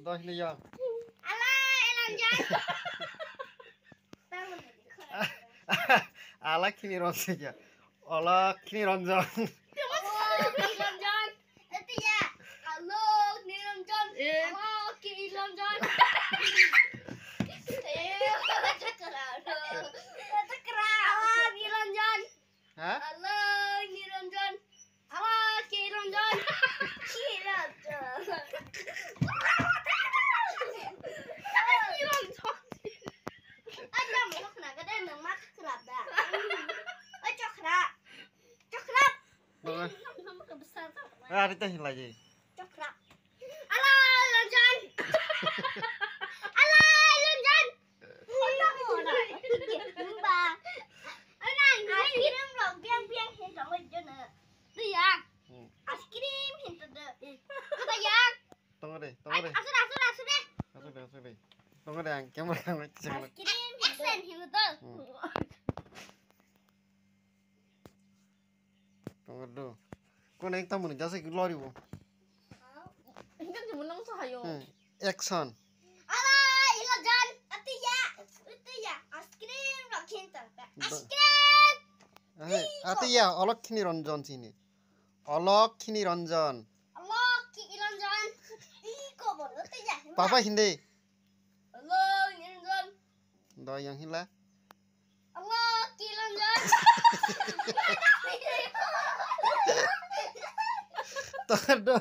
Ronjo ini ya. Alah, Elanjan. Ala kini Ronjo ya. Ola kini Ronjo. Elanjan. Itu ya. Halo, Niranjan. Halo, Niranjan. Halo, Niranjan. Hah? Halo, Niranjan. Halo, Niranjan. Ah, itu lagi. Coklat. Alah, Lanjan. Alah, Lanjan. Askrim loh, biang-biang hendak wajan. Tuh ya. Askrim hendak deh. Tuh ya. Tunggu deh, tunggu deh. Asur. Asuk deh. Tunggu deh, kamera kamu cek. Askrim action hendak. Tunggu dulu. Kau naik tamu nih, jasa lori bu. Kan cuma nang sahayo. Action. Alah, Lanjan. Itu ya. Askrim loh hendak. Askrim. Atiya, olok kini Ronjon sini. Olok kini Ronjon. Allah, Ki Lanjan. Iko boleh tuh ya. Papa Hindi. Allah, Lanjan. Do yang hila. Allah, Ki Lanjan. Tunggu dulu.